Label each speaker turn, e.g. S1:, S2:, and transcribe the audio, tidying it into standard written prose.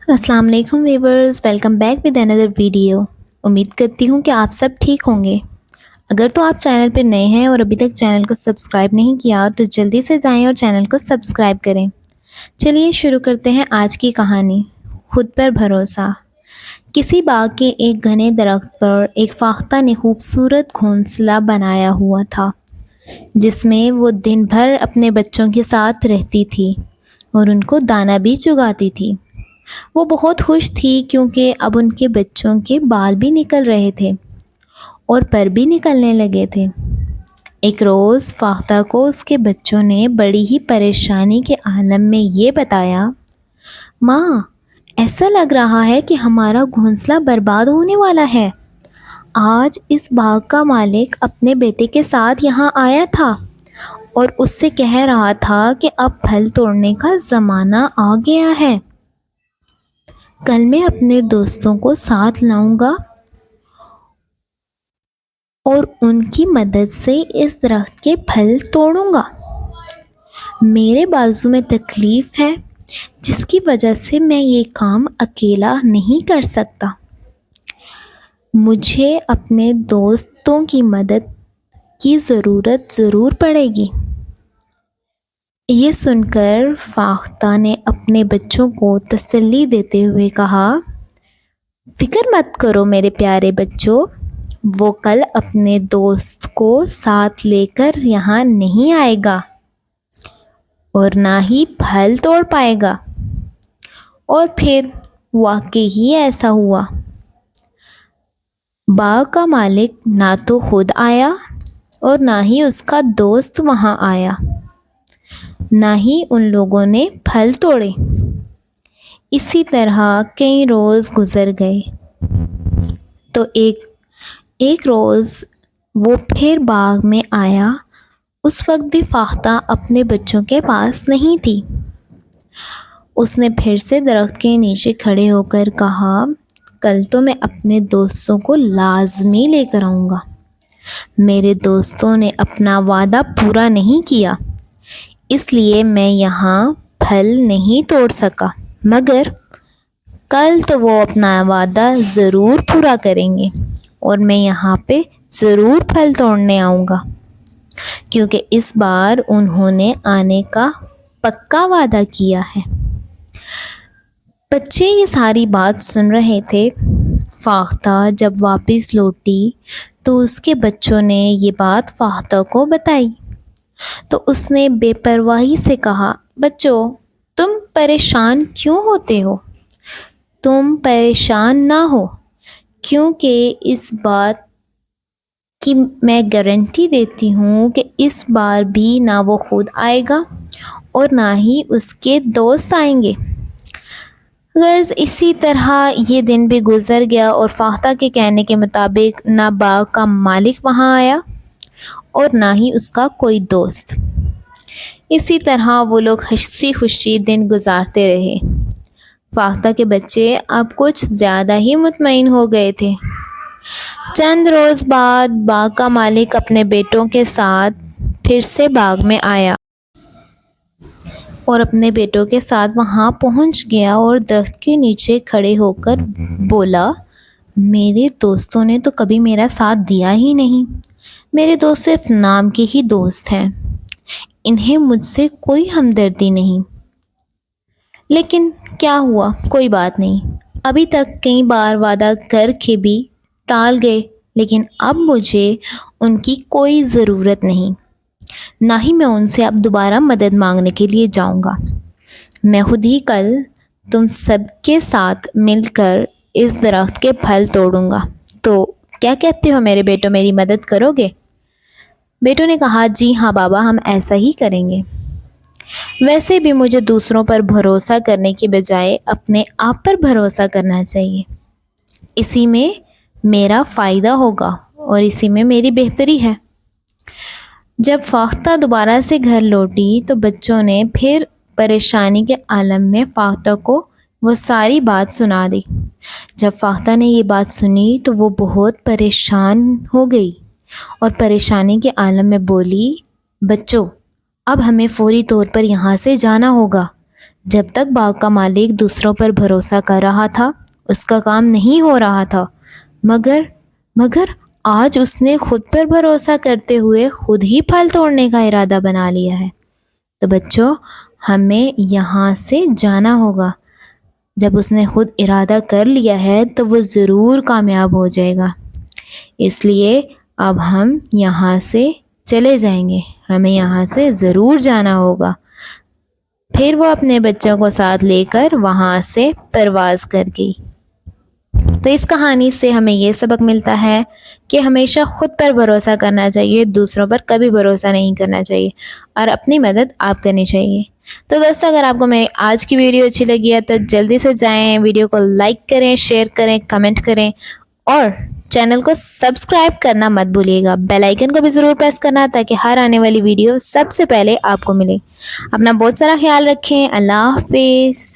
S1: السلام علیکم viewers, welcome back with another video. امید کرتی ہوں کہ آپ سب ٹھیک ہوں گے۔ اگر تو آپ چینل پہ نئے ہیں اور ابھی تک چینل کو سبسکرائب نہیں کیا تو جلدی سے جائیں اور چینل کو سبسکرائب کریں۔ چلیے شروع کرتے ہیں آج کی کہانی، خود پر بھروسہ۔ کسی باغ کے ایک گھنے درخت پر ایک فاختہ نے خوبصورت گھونسلہ بنایا ہوا تھا، جس میں وہ دن بھر اپنے بچوں کے ساتھ رہتی تھی اور ان کو دانہ بھی چگاتی تھی۔ وہ بہت خوش تھی کیونکہ اب ان کے بچوں کے بال بھی نکل رہے تھے اور پر بھی نکلنے لگے تھے۔ ایک روز فاختہ کو اس کے بچوں نے بڑی ہی پریشانی کے عالم میں یہ بتایا، ماں، ایسا لگ رہا ہے کہ ہمارا گھونسلہ برباد ہونے والا ہے۔ آج اس باغ کا مالک اپنے بیٹے کے ساتھ یہاں آیا تھا اور اس سے کہہ رہا تھا کہ اب پھل توڑنے کا زمانہ آ گیا ہے۔ کل میں اپنے دوستوں کو ساتھ لاؤں گا اور ان کی مدد سے اس درخت کے پھل توڑوں گا۔ میرے بازو میں تکلیف ہے جس کی وجہ سے میں یہ کام اکیلا نہیں کر سکتا۔ مجھے اپنے دوستوں کی مدد کی ضرورت ضرور پڑے گی۔ یہ سن کر فاختہ نے اپنے بچوں کو تسلی دیتے ہوئے کہا، فکر مت کرو میرے پیارے بچوں، وہ کل اپنے دوست کو ساتھ لے کر یہاں نہیں آئے گا اور نہ ہی پھل توڑ پائے گا۔ اور پھر واقعی ہی ایسا ہوا۔ باغ کا مالک نہ تو خود آیا اور نہ ہی اس کا دوست وہاں آیا، نہ ہی ان لوگوں نے پھل توڑے۔ اسی طرح کئی روز گزر گئے تو ایک روز وہ پھر باغ میں آیا۔ اس وقت بھی فاختہ اپنے بچوں کے پاس نہیں تھی۔ اس نے پھر سے درخت کے نیچے کھڑے ہو کر کہا، کل تو میں اپنے دوستوں کو لازمی لے کر آؤں گا۔ میرے دوستوں نے اپنا وعدہ پورا نہیں کیا، اس لیے میں یہاں پھل نہیں توڑ سکا، مگر کل تو وہ اپنا وعدہ ضرور پورا کریں گے اور میں یہاں پہ ضرور پھل توڑنے آؤں گا، کیونکہ اس بار انہوں نے آنے کا پکا وعدہ کیا ہے۔ بچے یہ ساری بات سن رہے تھے۔ فاختہ جب واپس لوٹی تو اس کے بچوں نے یہ بات فاختہ کو بتائی تو اس نے بے پرواہی سے کہا، بچوں، تم پریشان کیوں ہوتے ہو؟ تم پریشان نہ ہو، کیونکہ اس بات کی میں گارنٹی دیتی ہوں کہ اس بار بھی نہ وہ خود آئے گا اور نہ ہی اس کے دوست آئیں گے۔ غرض اسی طرح یہ دن بھی گزر گیا اور فاختہ کے کہنے کے مطابق نہ باغ کا مالک وہاں آیا اور نہ ہی اس کا کوئی دوست۔ اسی طرح وہ لوگ ہنسی خوشی دن گزارتے رہے۔ فاختہ کے بچے اب کچھ زیادہ ہی مطمئن ہو گئے تھے۔ چند روز بعد باغ کا مالک اپنے بیٹوں کے ساتھ پھر سے باغ میں آیا اور اپنے بیٹوں کے ساتھ وہاں پہنچ گیا اور درخت کے نیچے کھڑے ہو کر بولا، میرے دوستوں نے تو کبھی میرا ساتھ دیا ہی نہیں۔ میرے دوست صرف نام کے ہی دوست ہیں، انہیں مجھ سے کوئی ہمدردی نہیں۔ لیکن کیا ہوا، کوئی بات نہیں، ابھی تک کئی بار وعدہ کر کے بھی ٹال گئے، لیکن اب مجھے ان کی کوئی ضرورت نہیں، نہ ہی میں ان سے اب دوبارہ مدد مانگنے کے لیے جاؤں گا۔ میں خود ہی کل تم سب کے ساتھ مل کر اس درخت کے پھل توڑوں گا۔ تو کیا کہتے ہو میرے بیٹوں، میری مدد کرو گے؟ بیٹوں نے کہا، جی ہاں بابا، ہم ایسا ہی کریں گے۔ ویسے بھی مجھے دوسروں پر بھروسہ کرنے کے بجائے اپنے آپ پر بھروسہ کرنا چاہیے، اسی میں میرا فائدہ ہوگا اور اسی میں میری بہتری ہے۔ جب فاختہ دوبارہ سے گھر لوٹی تو بچوں نے پھر پریشانی کے عالم میں فاختہ کو وہ ساری بات سنا دی۔ جب فاختہ نے یہ بات سنی تو وہ بہت پریشان ہو گئی اور پریشانی کے عالم میں بولی، بچوں، اب ہمیں فوری طور پر یہاں سے جانا ہوگا۔ جب تک باغ کا مالک دوسروں پر بھروسہ کر رہا تھا اس کا کام نہیں ہو رہا تھا، مگر آج اس نے خود پر بھروسہ کرتے ہوئے خود ہی پھل توڑنے کا ارادہ بنا لیا ہے۔ تو بچوں، ہمیں یہاں سے جانا ہوگا۔ جب اس نے خود ارادہ کر لیا ہے تو وہ ضرور کامیاب ہو جائے گا، اس لیے اب ہم یہاں سے چلے جائیں گے، ہمیں یہاں سے ضرور جانا ہوگا۔ پھر وہ اپنے بچوں کو ساتھ لے کر وہاں سے پرواز کر گئی۔ تو اس کہانی سے ہمیں یہ سبق ملتا ہے کہ ہمیشہ خود پر بھروسہ کرنا چاہیے، دوسروں پر کبھی بھروسہ نہیں کرنا چاہیے، اور اپنی مدد آپ کرنی چاہیے۔ تو دوستو، اگر آپ کو میری آج کی ویڈیو اچھی لگی ہے تو جلدی سے جائیں، ویڈیو کو لائک کریں، شیئر کریں، کمنٹ کریں، اور چینل کو سبسکرائب کرنا مت بھولیے گا۔ بیل آئیکن کو بھی ضرور پریس کرنا تاکہ ہر آنے والی ویڈیو سب سے پہلے آپ کو ملے۔ اپنا بہت سارا خیال رکھیں۔ اللہ حافظ۔